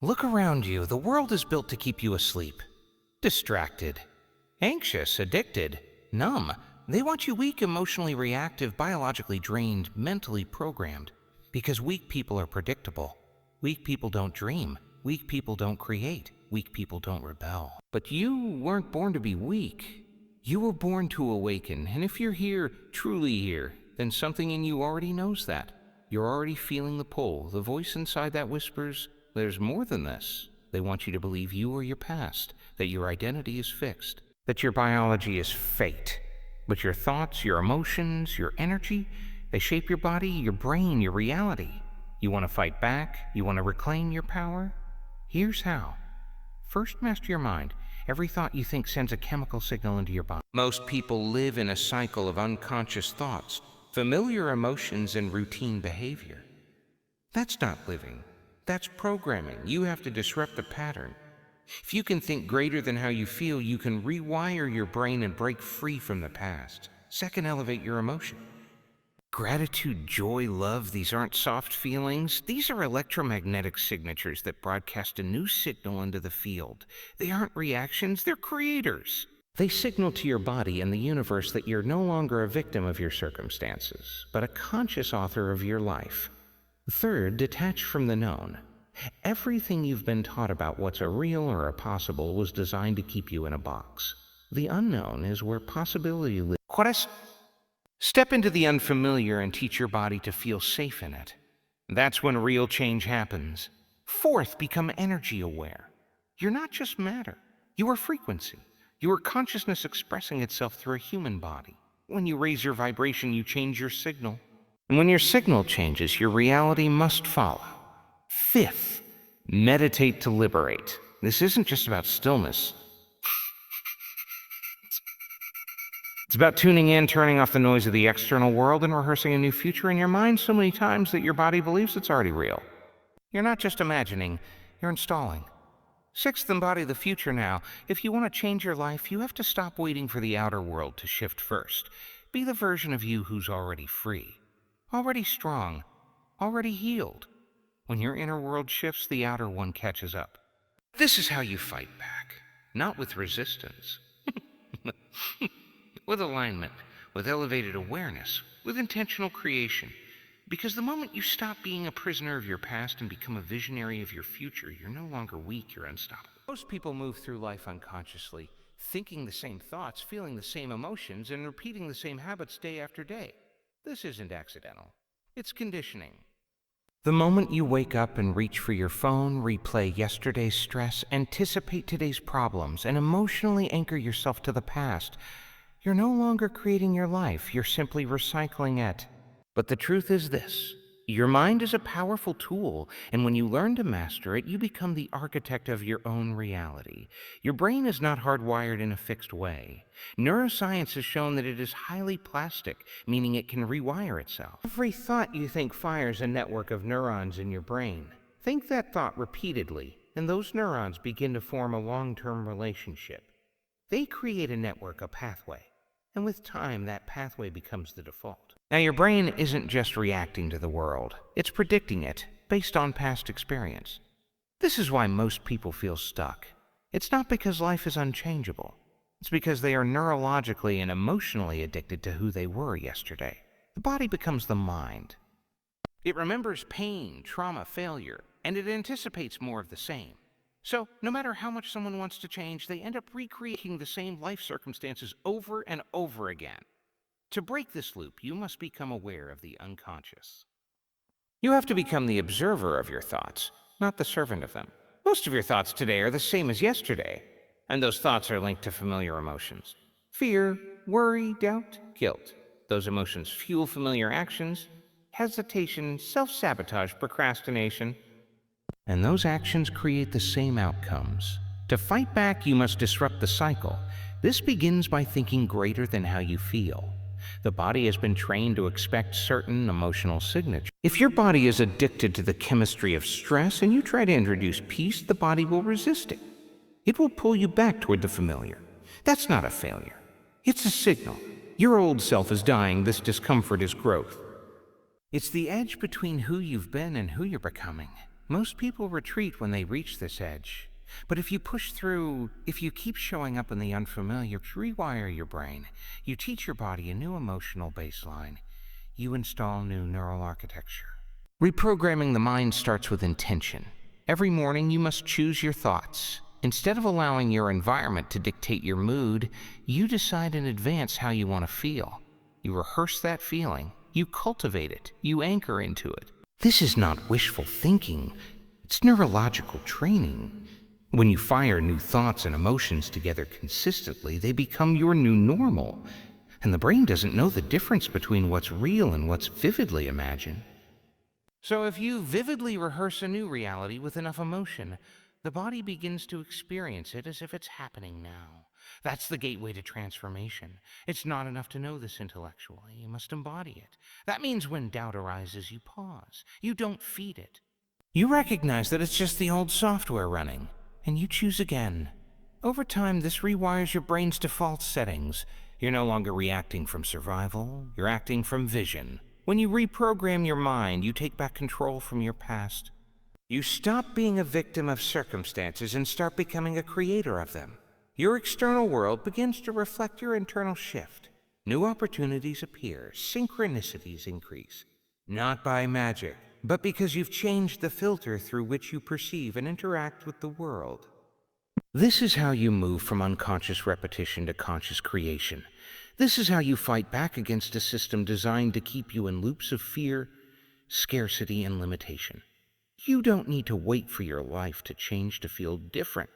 Look around you. The world is built to keep you asleep, distracted, anxious, addicted, numb. They want you weak, emotionally reactive, biologically drained, mentally programmed. Because weak people are predictable. Weak people don't dream. Weak people don't create. Weak people don't rebel. But you weren't born to be weak. You were born to awaken. And if you're here, truly here, then something in you already knows that. You're already feeling the pull. The voice inside that whispers, there's more than this. They want you to believe you are your past, that your identity is fixed, that your biology is fate. But your thoughts, your emotions, your energy, they shape your body, your brain, your reality. You want to fight back? You want to reclaim your power? Here's how. First, master your mind. Every thought you think sends a chemical signal into your body. Most people live in a cycle of unconscious thoughts, familiar emotions, and routine behavior. That's not living. That's programming. You have to disrupt the pattern. If you can think greater than how you feel, you can rewire your brain and break free from the past. Second, elevate your emotion. Gratitude, joy, love, these aren't soft feelings. These are electromagnetic signatures that broadcast a new signal into the field. They aren't reactions, they're creators. They signal to your body and the universe that you're no longer a victim of your circumstances, but a conscious author of your life. Third, detach from the known. Everything you've been taught about what's a real or a possible was designed to keep you in a box. The unknown is where possibility lives. Step into the unfamiliar and teach your body to feel safe in it. That's when real change happens. Fourth, become energy aware. You're not just matter. You are frequency. You are consciousness expressing itself through a human body. When you raise your vibration, you change your signal. And when your signal changes, your reality must follow. Fifth, meditate to liberate. This isn't just about stillness. It's about tuning in, turning off the noise of the external world, and rehearsing a new future in your mind so many times that your body believes it's already real. You're not just imagining, you're installing. Sixth, embody the future now. If you want to change your life, you have to stop waiting for the outer world to shift first. Be the version of you who's already free, already strong, already healed. When your inner world shifts, the outer one catches up. This is how you fight back, not with resistance. With alignment, with elevated awareness, with intentional creation. Because the moment you stop being a prisoner of your past and become a visionary of your future, you're no longer weak, you're unstoppable. Most people move through life unconsciously, thinking the same thoughts, feeling the same emotions, and repeating the same habits day after day. This isn't accidental. It's conditioning. The moment you wake up and reach for your phone, replay yesterday's stress, anticipate today's problems, and emotionally anchor yourself to the past, you're no longer creating your life, you're simply recycling it. But the truth is this, your mind is a powerful tool, and when you learn to master it, you become the architect of your own reality. Your brain is not hardwired in a fixed way. Neuroscience has shown that it is highly plastic, meaning it can rewire itself. Every thought you think fires a network of neurons in your brain. Think that thought repeatedly, and those neurons begin to form a long-term relationship. They create a network, a pathway, and with time, that pathway becomes the default. Now, your brain isn't just reacting to the world, it's predicting it based on past experience. This is why most people feel stuck. It's not because life is unchangeable. It's because they are neurologically and emotionally addicted to who they were yesterday. The body becomes the mind. It remembers pain, trauma, failure, and it anticipates more of the same. So, no matter how much someone wants to change, they end up recreating the same life circumstances over and over again. To break this loop, you must become aware of the unconscious. You have to become the observer of your thoughts, not the servant of them. Most of your thoughts today are the same as yesterday, and those thoughts are linked to familiar emotions. Fear, worry, doubt, guilt. Those emotions fuel familiar actions, hesitation, self-sabotage, procrastination. And those actions create the same outcomes. To fight back, you must disrupt the cycle. This begins by thinking greater than how you feel. The body has been trained to expect certain emotional signatures. If your body is addicted to the chemistry of stress and you try to introduce peace, the body will resist it. It will pull you back toward the familiar. That's not a failure. It's a signal. Your old self is dying. This discomfort is growth. It's the edge between who you've been and who you're becoming. Most people retreat when they reach this edge. But if you push through, if you keep showing up in the unfamiliar, you rewire your brain. You teach your body a new emotional baseline. You install new neural architecture. Reprogramming the mind starts with intention. Every morning you must choose your thoughts. Instead of allowing your environment to dictate your mood, you decide in advance how you want to feel. You rehearse that feeling. You cultivate it. You anchor into it. This is not wishful thinking. It's neurological training. When you fire new thoughts and emotions together consistently, they become your new normal. And the brain doesn't know the difference between what's real and what's vividly imagined. So if you vividly rehearse a new reality with enough emotion, the body begins to experience it as if it's happening now. That's the gateway to transformation. It's not enough to know this intellectually. You must embody it. That means when doubt arises, you pause. You don't feed it. You recognize that it's just the old software running, and you choose again. Over time, this rewires your brain's default settings. You're no longer reacting from survival, you're acting from vision. When you reprogram your mind, you take back control from your past. You stop being a victim of circumstances and start becoming a creator of them. Your external world begins to reflect your internal shift. New opportunities appear, synchronicities increase. Not by magic, but because you've changed the filter through which you perceive and interact with the world. This is how you move from unconscious repetition to conscious creation. This is how you fight back against a system designed to keep you in loops of fear, scarcity, and limitation. You don't need to wait for your life to change to feel different.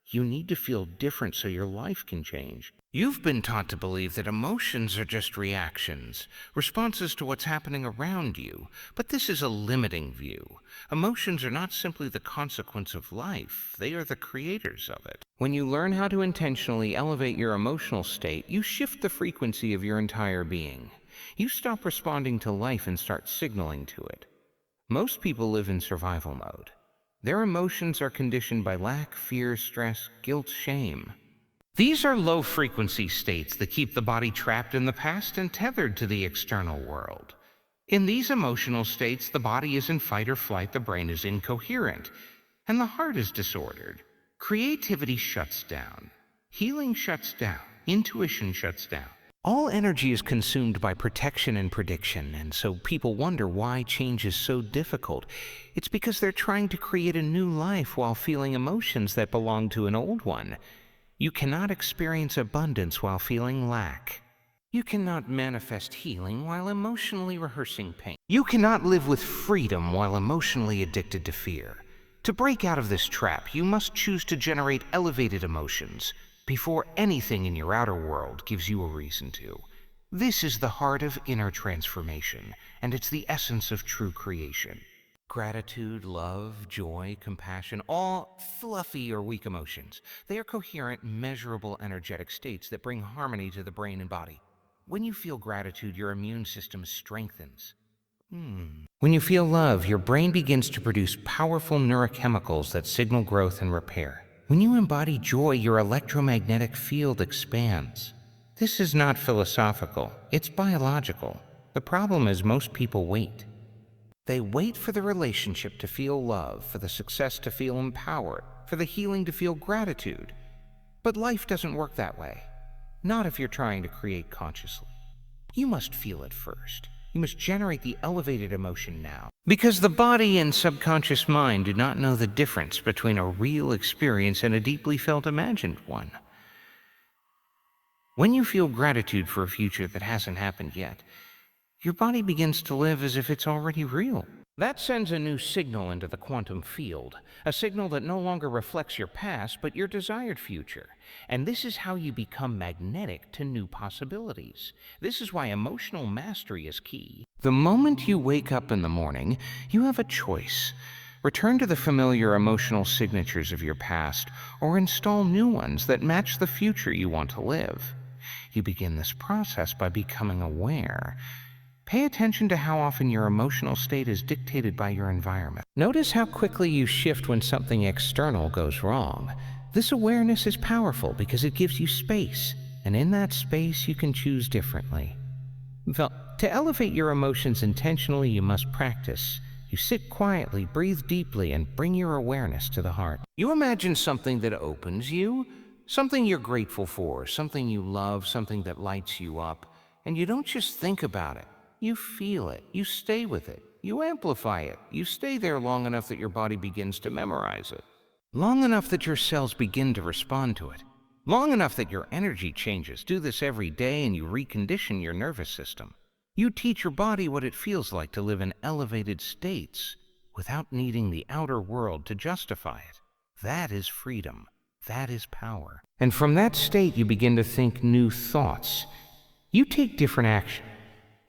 You need to feel different so your life can change. You've been taught to believe that emotions are just reactions, responses to what's happening around you, but this is a limiting view. Emotions are not simply the consequence of life, they are the creators of it. When you learn how to intentionally elevate your emotional state, you shift the frequency of your entire being. You stop responding to life and start signaling to it. Most people live in survival mode. Their emotions are conditioned by lack, fear, stress, guilt, shame. These are low-frequency states that keep the body trapped in the past and tethered to the external world. In these emotional states, the body is in fight or flight, the brain is incoherent, and the heart is disordered. Creativity shuts down. Healing shuts down. Intuition shuts down. All energy is consumed by protection and prediction, and so people wonder why change is so difficult. It's because they're trying to create a new life while feeling emotions that belong to an old one. You cannot experience abundance while feeling lack. You cannot manifest healing while emotionally rehearsing pain. You cannot live with freedom while emotionally addicted to fear. To break out of this trap, you must choose to generate elevated emotions before anything in your outer world gives you a reason to. This is the heart of inner transformation, and it's the essence of true creation. Gratitude, love, joy, compassion, all fluffy or weak emotions. They are coherent, measurable energetic states that bring harmony to the brain and body. When you feel gratitude, your immune system strengthens. When you feel love, your brain begins to produce powerful neurochemicals that signal growth and repair. When you embody joy, your electromagnetic field expands. This is not philosophical, it's biological. The problem is most people wait. They wait for the relationship to feel love, for the success to feel empowered, for the healing to feel gratitude. But life doesn't work that way. Not if you're trying to create consciously. You must feel it first. You must generate the elevated emotion now. Because the body and subconscious mind do not know the difference between a real experience and a deeply felt imagined one. When you feel gratitude for a future that hasn't happened yet, your body begins to live as if it's already real. That sends a new signal into the quantum field, a signal that no longer reflects your past, but your desired future. And this is how you become magnetic to new possibilities. This is why emotional mastery is key. The moment you wake up in the morning, you have a choice. Return to the familiar emotional signatures of your past, or install new ones that match the future you want to live. You begin this process by becoming aware. Pay attention to how often your emotional state is dictated by your environment. Notice how quickly you shift when something external goes wrong. This awareness is powerful because it gives you space, and in that space you can choose differently. To elevate your emotions intentionally, you must practice. You sit quietly, breathe deeply, and bring your awareness to the heart. You imagine something that opens you, something you're grateful for, something you love, something that lights you up. And you don't just think about it. You feel it. You stay with it. You amplify it. You stay there long enough that your body begins to memorize it. Long enough that your cells begin to respond to it. Long enough that your energy changes. Do this every day and you recondition your nervous system. You teach your body what it feels like to live in elevated states without needing the outer world to justify it. That is freedom. That is power. And from that state, you begin to think new thoughts. You take different action.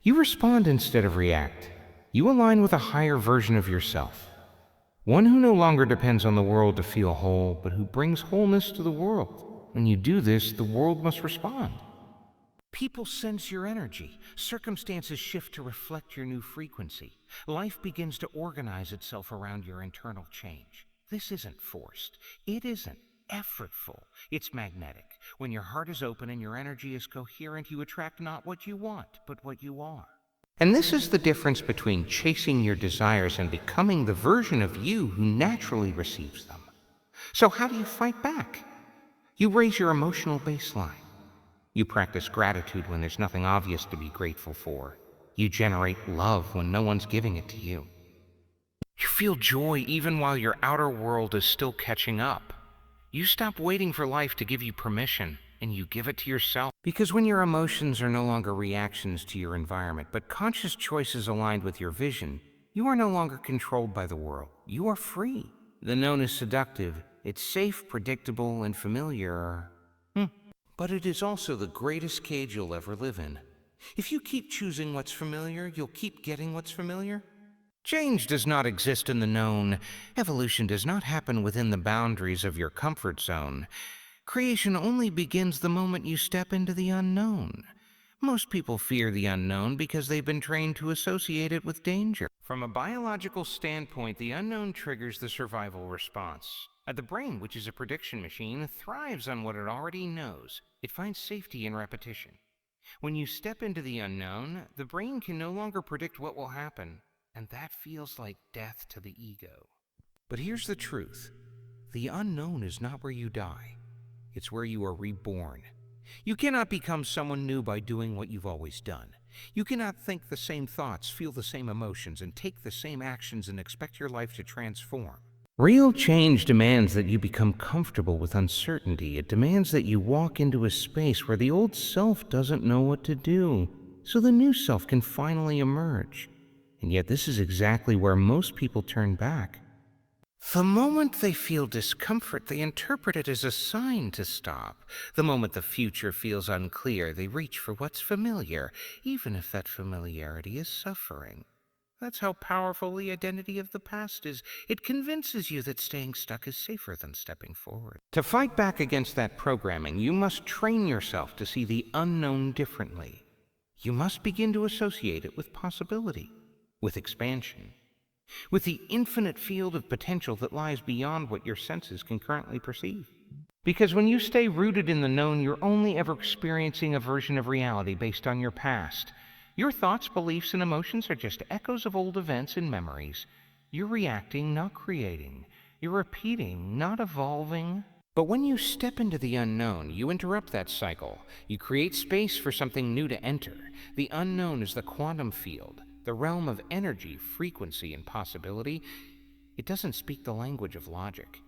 You respond instead of react. You align with a higher version of yourself. One who no longer depends on the world to feel whole, but who brings wholeness to the world. When you do this, the world must respond. People sense your energy. Circumstances shift to reflect your new frequency. Life begins to organize itself around your internal change. This isn't forced. It isn't effortful. It's magnetic. When your heart is open and your energy is coherent, you attract not what you want, but what you are. And this is the difference between chasing your desires and becoming the version of you who naturally receives them. So how do you fight back? You raise your emotional baseline. You practice gratitude when there's nothing obvious to be grateful for. You generate love when no one's giving it to you. You feel joy even while your outer world is still catching up. You stop waiting for life to give you permission, and you give it to yourself. Because when your emotions are no longer reactions to your environment, but conscious choices aligned with your vision, you are no longer controlled by the world. You are free. The known is seductive. It's safe, predictable, and familiar. But it is also the greatest cage you'll ever live in. If you keep choosing what's familiar, you'll keep getting what's familiar. Change does not exist in the known. Evolution does not happen within the boundaries of your comfort zone. Creation only begins the moment you step into the unknown. Most people fear the unknown because they've been trained to associate it with danger. From a biological standpoint, the unknown triggers the survival response. The brain, which is a prediction machine, thrives on what it already knows. It finds safety in repetition. When you step into the unknown, the brain can no longer predict what will happen, and that feels like death to the ego. But here's the truth. The unknown is not where you die. It's where you are reborn. You cannot become someone new by doing what you've always done. You cannot think the same thoughts, feel the same emotions, and take the same actions and expect your life to transform. Real change demands that you become comfortable with uncertainty. It demands that you walk into a space where the old self doesn't know what to do, so the new self can finally emerge. And yet this is exactly where most people turn back. The moment they feel discomfort, they interpret it as a sign to stop. The moment the future feels unclear, they reach for what's familiar, even if that familiarity is suffering. That's how powerful the identity of the past is. It convinces you that staying stuck is safer than stepping forward. To fight back against that programming, you must train yourself to see the unknown differently. You must begin to associate it with possibility, with expansion, with the infinite field of potential that lies beyond what your senses can currently perceive. Because when you stay rooted in the known, you're only ever experiencing a version of reality based on your past. Your thoughts, beliefs, and emotions are just echoes of old events and memories. You're reacting, not creating. You're repeating, not evolving. But when you step into the unknown, you interrupt that cycle. You create space for something new to enter. The unknown is the quantum field, the realm of energy, frequency, and possibility. It doesn't speak the language of logic.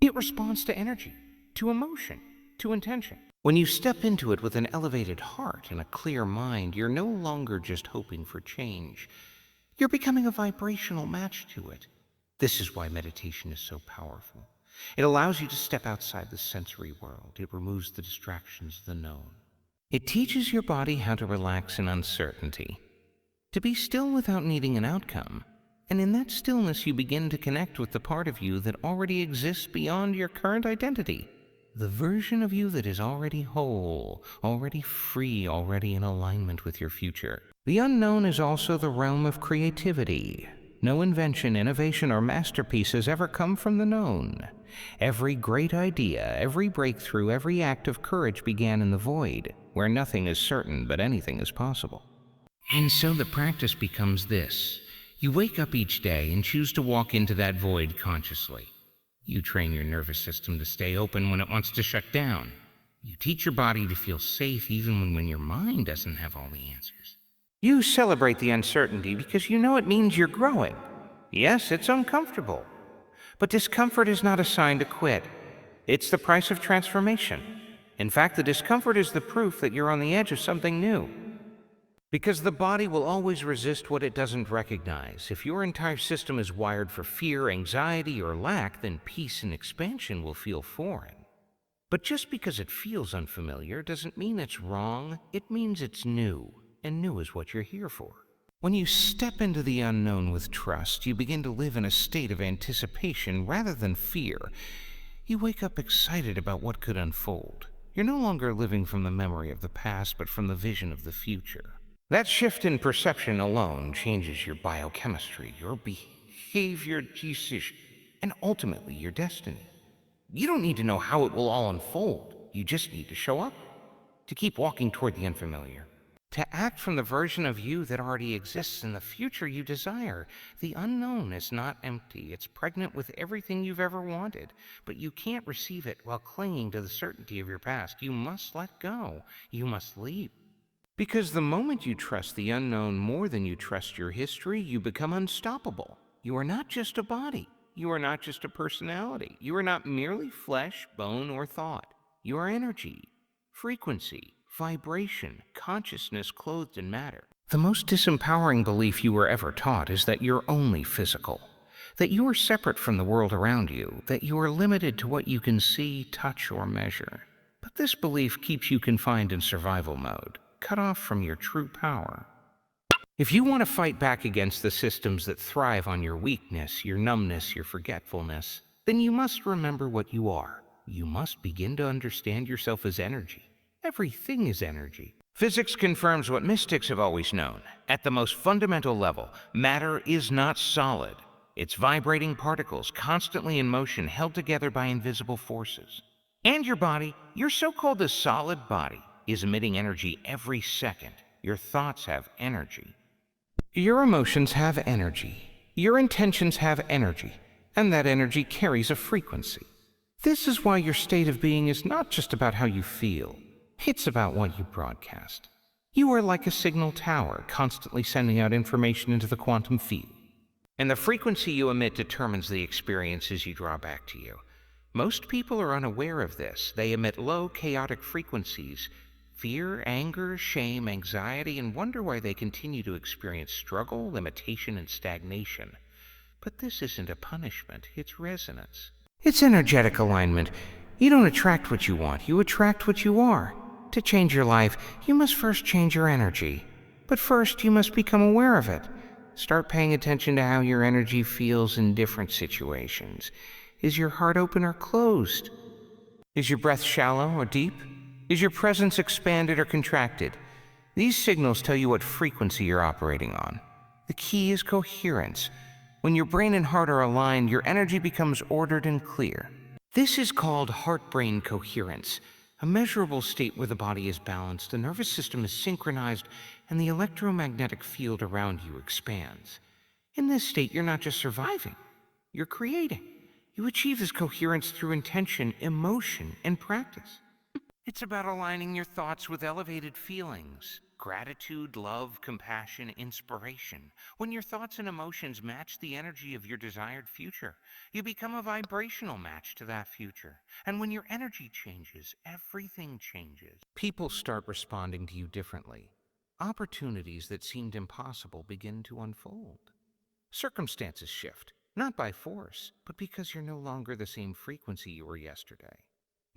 It responds to energy, to emotion, to intention. When you step into it with an elevated heart and a clear mind, you're no longer just hoping for change. You're becoming a vibrational match to it. This is why meditation is so powerful. It allows you to step outside the sensory world. It removes the distractions of the known. It teaches your body how to relax in uncertainty, to be still without needing an outcome. And in that stillness, you begin to connect with the part of you that already exists beyond your current identity. The version of you that is already whole, already free, already in alignment with your future. The unknown is also the realm of creativity. No invention, innovation, or masterpiece has ever come from the known. Every great idea, every breakthrough, every act of courage began in the void, where nothing is certain but anything is possible. And so the practice becomes this. You wake up each day and choose to walk into that void consciously. You train your nervous system to stay open when it wants to shut down. You teach your body to feel safe even when your mind doesn't have all the answers. You celebrate the uncertainty because you know it means you're growing. Yes, it's uncomfortable. But discomfort is not a sign to quit. It's the price of transformation. In fact, the discomfort is the proof that you're on the edge of something new. Because the body will always resist what it doesn't recognize. If your entire system is wired for fear, anxiety, or lack, then peace and expansion will feel foreign. But just because it feels unfamiliar doesn't mean it's wrong. It means it's new, and new is what you're here for. When you step into the unknown with trust, you begin to live in a state of anticipation rather than fear. You wake up excited about what could unfold. You're no longer living from the memory of the past, but from the vision of the future. That shift in perception alone changes your biochemistry, your behavior, decision, and ultimately your destiny. You don't need to know how it will all unfold. You just need to show up, to keep walking toward the unfamiliar, to act from the version of you that already exists in the future you desire. The unknown is not empty. It's pregnant with everything you've ever wanted, but you can't receive it while clinging to the certainty of your past. You must let go. You must leap. Because the moment you trust the unknown more than you trust your history, you become unstoppable. You are not just a body. You are not just a personality. You are not merely flesh, bone, or thought. You are energy, frequency, vibration, consciousness clothed in matter. The most disempowering belief you were ever taught is that you're only physical, that you are separate from the world around you, that you are limited to what you can see, touch, or measure. But this belief keeps you confined in survival mode, cut off from your true power. If you want to fight back against the systems that thrive on your weakness, your numbness, your forgetfulness, then you must remember what you are. You must begin to understand yourself as energy. Everything is energy. Physics confirms what mystics have always known. At the most fundamental level, matter is not solid. It's vibrating particles constantly in motion, held together by invisible forces. And your body, your so-called solid body, is emitting energy every second. Your thoughts have energy. Your emotions have energy. Your intentions have energy. And that energy carries a frequency. This is why your state of being is not just about how you feel. It's about what you broadcast. You are like a signal tower, constantly sending out information into the quantum field. And the frequency you emit determines the experiences you draw back to you. Most people are unaware of this. They emit low, chaotic frequencies, fear, anger, shame, anxiety, and wonder why they continue to experience struggle, limitation, and stagnation. But this isn't a punishment, it's resonance. It's energetic alignment. You don't attract what you want, you attract what you are. To change your life, you must first change your energy. But first, you must become aware of it. Start paying attention to how your energy feels in different situations. Is your heart open or closed? Is your breath shallow or deep? Is your presence expanded or contracted? These signals tell you what frequency you're operating on. The key is coherence. When your brain and heart are aligned, your energy becomes ordered and clear. This is called heart-brain coherence, a measurable state where the body is balanced, the nervous system is synchronized, and the electromagnetic field around you expands. In this state, you're not just surviving, you're creating. You achieve this coherence through intention, emotion, and practice. It's about aligning your thoughts with elevated feelings, gratitude, love, compassion, inspiration. When your thoughts and emotions match the energy of your desired future, you become a vibrational match to that future. And when your energy changes, everything changes. People start responding to you differently. Opportunities that seemed impossible begin to unfold. Circumstances shift, not by force, but because you're no longer the same frequency you were yesterday.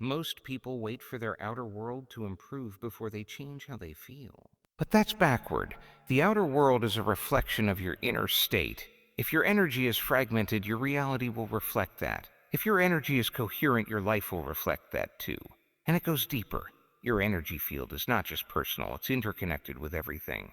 Most people wait for their outer world to improve before they change how they feel. But that's backward. The outer world is a reflection of your inner state. If your energy is fragmented, your reality will reflect that. If your energy is coherent, your life will reflect that too. And it goes deeper. Your energy field is not just personal, it's interconnected with everything.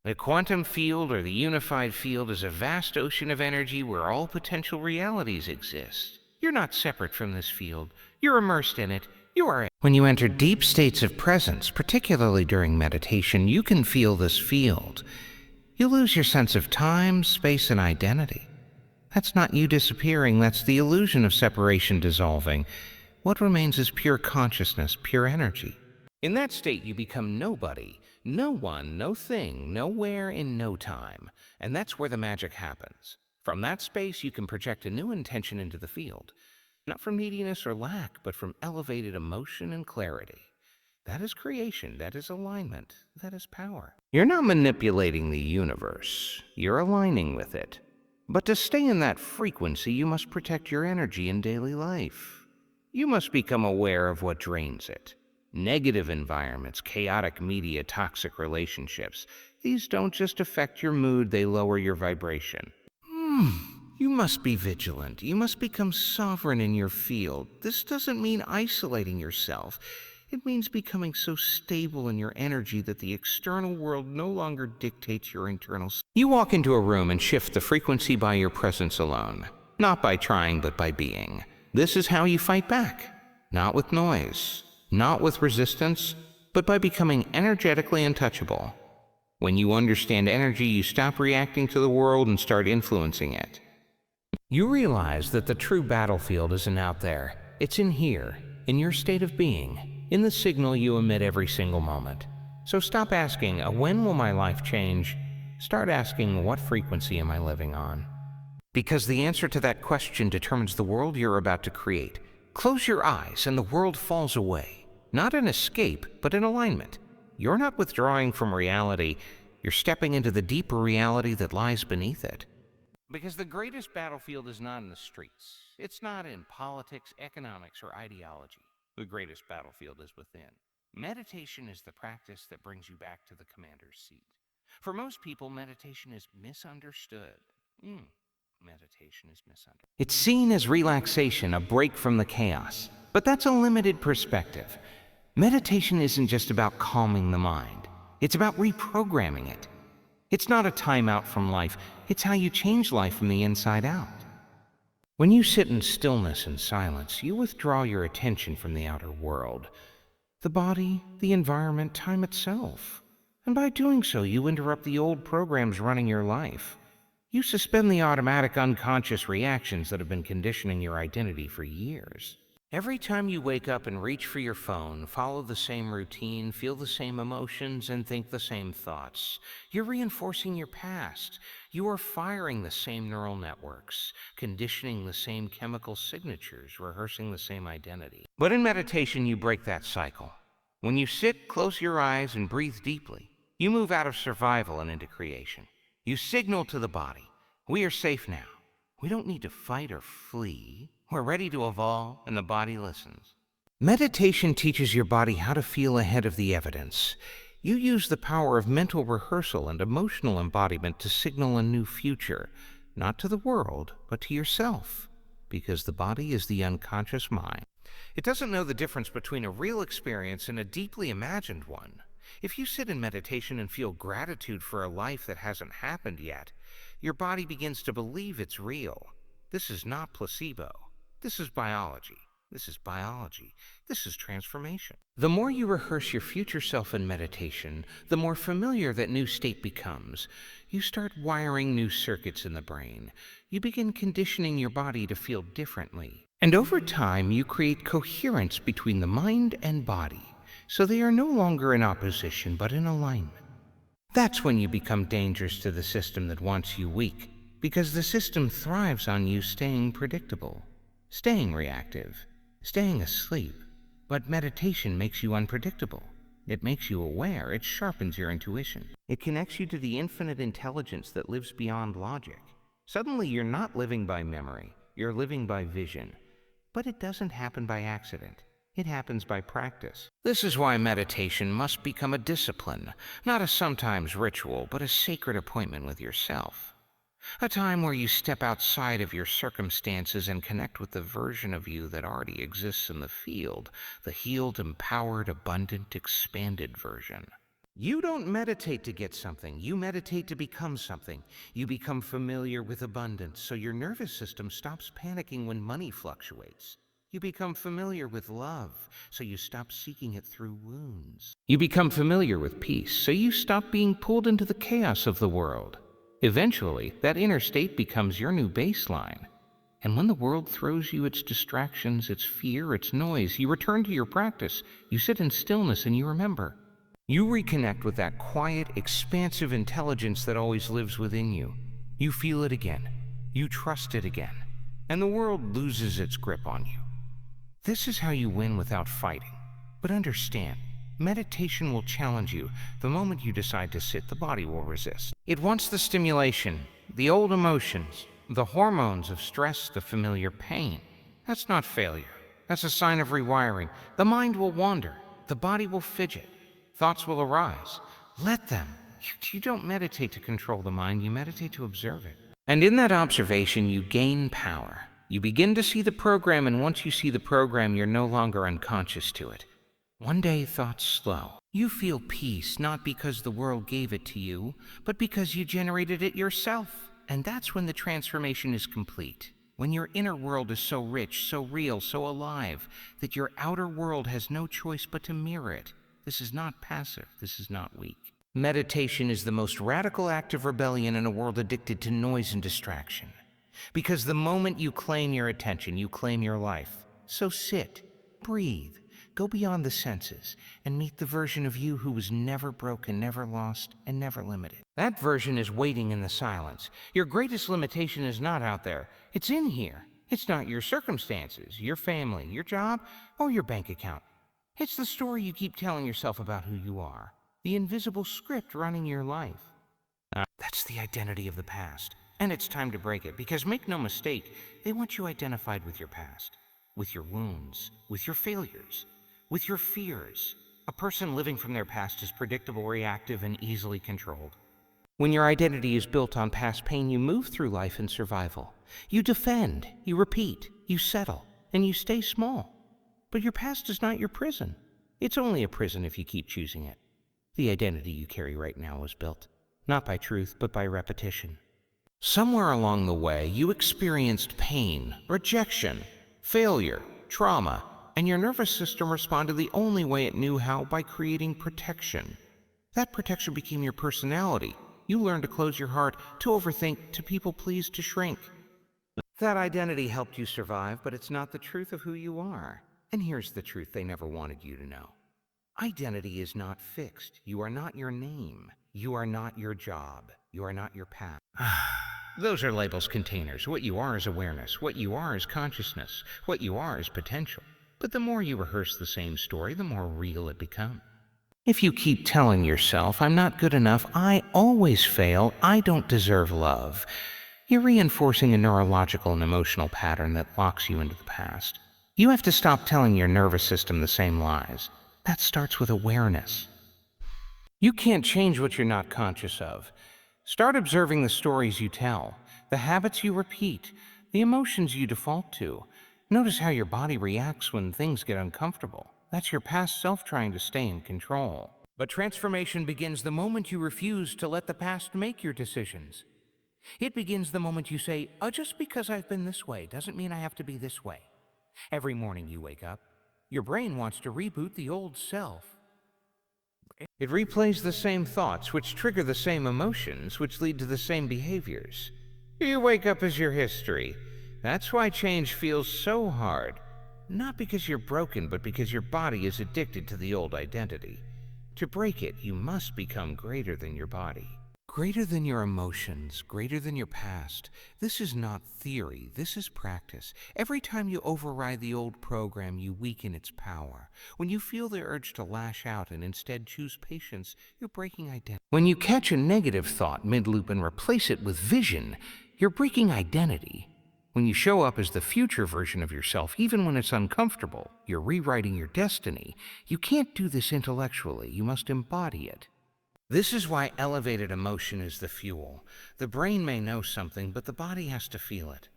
The quantum field, or the unified field, is a vast ocean of energy where all potential realities exist. You're not separate from this field. You're immersed in it. You are it. When you enter deep states of presence, particularly during meditation, you can feel this field. You lose your sense of time, space, and identity. That's not you disappearing, that's the illusion of separation dissolving. What remains is pure consciousness, pure energy. In that state, you become nobody, no one, no thing, nowhere, in no time. And that's where the magic happens. From that space, you can project a new intention into the field. Not from neediness or lack, but from elevated emotion and clarity. That is creation, that is alignment, that is power. You're not manipulating the universe, you're aligning with it. But to stay in that frequency, you must protect your energy in daily life. You must become aware of what drains it. Negative environments, chaotic media, toxic relationships. These don't just affect your mood, they lower your vibration. You must be vigilant. You must become sovereign in your field. This doesn't mean isolating yourself. It means becoming so stable in your energy that the external world no longer dictates your internal. You walk into a room and shift the frequency by your presence alone. Not by trying, but by being. This is how you fight back. Not with noise, not with resistance, but by becoming energetically untouchable. When you understand energy, you stop reacting to the world and start influencing it. You realize that the true battlefield isn't out there. It's in here, in your state of being, in the signal you emit every single moment. So stop asking, when will my life change? Start asking, what frequency am I living on? Because the answer to that question determines the world you're about to create. Close your eyes and the world falls away. Not in escape, but in alignment. You're not withdrawing from reality, you're stepping into the deeper reality that lies beneath it. Because the greatest battlefield is not in the streets. It's not in politics, economics, or ideology. The greatest battlefield is within. Meditation is the practice that brings you back to the commander's seat. For most people, meditation is misunderstood. Meditation is misunderstood. It's seen as relaxation, a break from the chaos. But that's a limited perspective. Meditation isn't just about calming the mind. It's about reprogramming it. It's not a timeout from life. It's how you change life from the inside out. When you sit in stillness and silence, you withdraw your attention from the outer world. The body, the environment, time itself. And by doing so, you interrupt the old programs running your life. You suspend the automatic unconscious reactions that have been conditioning your identity for years. Every time you wake up and reach for your phone, follow the same routine, feel the same emotions, and think the same thoughts, you're reinforcing your past. You are firing the same neural networks, conditioning the same chemical signatures, rehearsing the same identity. But in meditation, you break that cycle. When you sit, close your eyes, and breathe deeply, you move out of survival and into creation. You signal to the body, we are safe now. We don't need to fight or flee. We're ready to evolve, and the body listens. Meditation teaches your body how to feel ahead of the evidence. You use the power of mental rehearsal and emotional embodiment to signal a new future, not to the world, but to yourself, because the body is the unconscious mind. It doesn't know the difference between a real experience and a deeply imagined one. If you sit in meditation and feel gratitude for a life that hasn't happened yet, your body begins to believe it's real. This is not placebo. This is biology. This is biology. This is transformation. The more you rehearse your future self in meditation, the more familiar that new state becomes. You start wiring new circuits in the brain. You begin conditioning your body to feel differently. And over time, you create coherence between the mind and body, so they are no longer in opposition, but in alignment. That's when you become dangerous to the system that wants you weak, because the system thrives on you staying predictable, staying reactive, staying asleep. But meditation makes you unpredictable. It makes you aware. It sharpens your intuition. It connects you to the infinite intelligence that lives beyond logic. Suddenly, you're not living by memory. You're living by vision. But it doesn't happen by accident. It happens by practice. This is why meditation must become a discipline, not a sometimes ritual, but a sacred appointment with yourself. A time where you step outside of your circumstances and connect with the version of you that already exists in the field, the healed, empowered, abundant, expanded version. You don't meditate to get something. You meditate to become something. You become familiar with abundance, so your nervous system stops panicking when money fluctuates. You become familiar with love, so you stop seeking it through wounds. You become familiar with peace, so you stop being pulled into the chaos of the world. Eventually, that inner state becomes your new baseline. And when the world throws you its distractions, its fear, its noise, you return to your practice. You sit in stillness and you remember. You reconnect with that quiet, expansive intelligence that always lives within you. You feel it again. You trust it again. And the world loses its grip on you. This is how you win without fighting. But understand, meditation will challenge you. The moment you decide to sit, the body will resist. It wants the stimulation, the old emotions, the hormones of stress, the familiar pain. That's not failure. That's a sign of rewiring. The mind will wander. The body will fidget. Thoughts will arise. Let them. You don't meditate to control the mind. You meditate to observe it. And in that observation, you gain power. You begin to see the program, and once you see the program, you're no longer unconscious to it. One day, thoughts slow. You feel peace, not because the world gave it to you, but because you generated it yourself. And that's when the transformation is complete. When your inner world is so rich, so real, so alive, that your outer world has no choice but to mirror it. This is not passive. This is not weak. Meditation is the most radical act of rebellion in a world addicted to noise and distraction. Because the moment you claim your attention, you claim your life. So sit, breathe, go beyond the senses, and meet the version of you who was never broken, never lost, and never limited. That version is waiting in the silence. Your greatest limitation is not out there. It's in here. It's not your circumstances, your family, your job, or your bank account. It's the story you keep telling yourself about who you are. The invisible script running your life. That's the identity of the past. And it's time to break it, because make no mistake, they want you identified with your past, with your wounds, with your failures, with your fears. A person living from their past is predictable, reactive, and easily controlled. When your identity is built on past pain, you move through life in survival. You defend, you repeat, you settle, and you stay small. But your past is not your prison. It's only a prison if you keep choosing it. The identity you carry right now was built, not by truth, but by repetition. Somewhere along the way, you experienced pain, rejection, failure, trauma, and your nervous system responded the only way it knew how, by creating protection. That protection became your personality. You learned to close your heart, to overthink, to people please, to shrink. That identity helped you survive, but it's not the truth of who you are. And here's the truth they never wanted you to know. Identity is not fixed. You are not your name. You are not your job. You are not your path. Those are labels, containers. What you are is awareness. What you are is consciousness. What you are is potential. But the more you rehearse the same story, the more real it becomes. If you keep telling yourself, I'm not good enough, I always fail, I don't deserve love, you're reinforcing a neurological and emotional pattern that locks you into the past. You have to stop telling your nervous system the same lies. That starts with awareness. You can't change what you're not conscious of. Start observing the stories you tell, the habits you repeat, the emotions you default to. Notice how your body reacts when things get uncomfortable. That's your past self trying to stay in control. But transformation begins the moment you refuse to let the past make your decisions. It begins the moment you say, just because I've been this way doesn't mean I have to be this way. Every morning you wake up, your brain wants to reboot the old self. It replays the same thoughts, which trigger the same emotions, which lead to the same behaviors. You wake up as your history. That's why change feels so hard. Not because you're broken, but because your body is addicted to the old identity. To break it, you must become greater than your body. Greater than your emotions, greater than your past. This is not theory, this is practice. Every time you override the old program, you weaken its power. When you feel the urge to lash out and instead choose patience, you're breaking identity. When you catch a negative thought mid-loop and replace it with vision, you're breaking identity. When you show up as the future version of yourself, even when it's uncomfortable, you're rewriting your destiny. You can't do this intellectually, you must embody it. This is why elevated emotion is the fuel. The brain may know something, but the body has to feel it.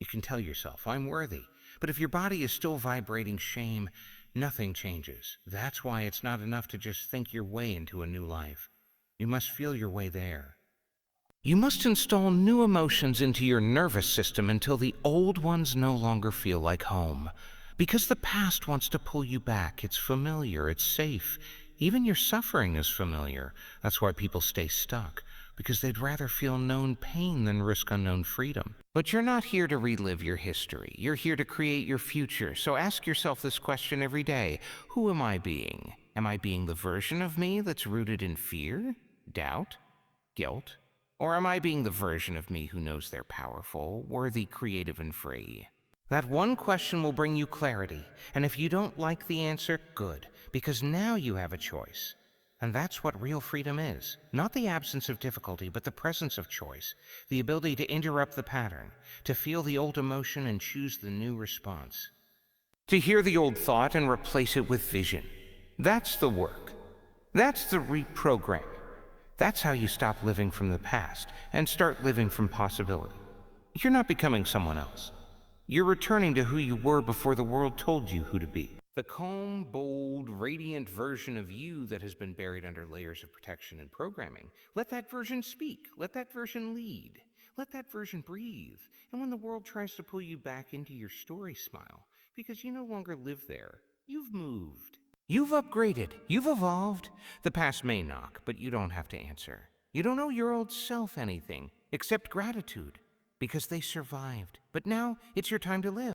You can tell yourself, I'm worthy. But if your body is still vibrating shame, nothing changes. That's why it's not enough to just think your way into a new life. You must feel your way there. You must install new emotions into your nervous system until the old ones no longer feel like home. Because the past wants to pull you back. It's familiar, it's safe. Even your suffering is familiar. That's why people stay stuck, because they'd rather feel known pain than risk unknown freedom. But you're not here to relive your history. You're here to create your future. So ask yourself this question every day. Who am I being? Am I being the version of me that's rooted in fear, doubt, guilt? Or am I being the version of me who knows they're powerful, worthy, creative, and free? That one question will bring you clarity, and if you don't like the answer, good, because now you have a choice. And that's what real freedom is. Not the absence of difficulty, but the presence of choice. The ability to interrupt the pattern, to feel the old emotion and choose the new response. To hear the old thought and replace it with vision. That's the work. That's the reprogramming. That's how you stop living from the past and start living from possibility. You're not becoming someone else. You're returning to who you were before the world told you who to be. The calm, bold, radiant version of you that has been buried under layers of protection and programming. Let that version speak. Let that version lead. Let that version breathe. And when the world tries to pull you back into your story, smile, because you no longer live there. You've moved. You've upgraded. You've evolved. The past may knock, but you don't have to answer. You don't owe your old self anything except gratitude, because they survived. But now it's your time to live.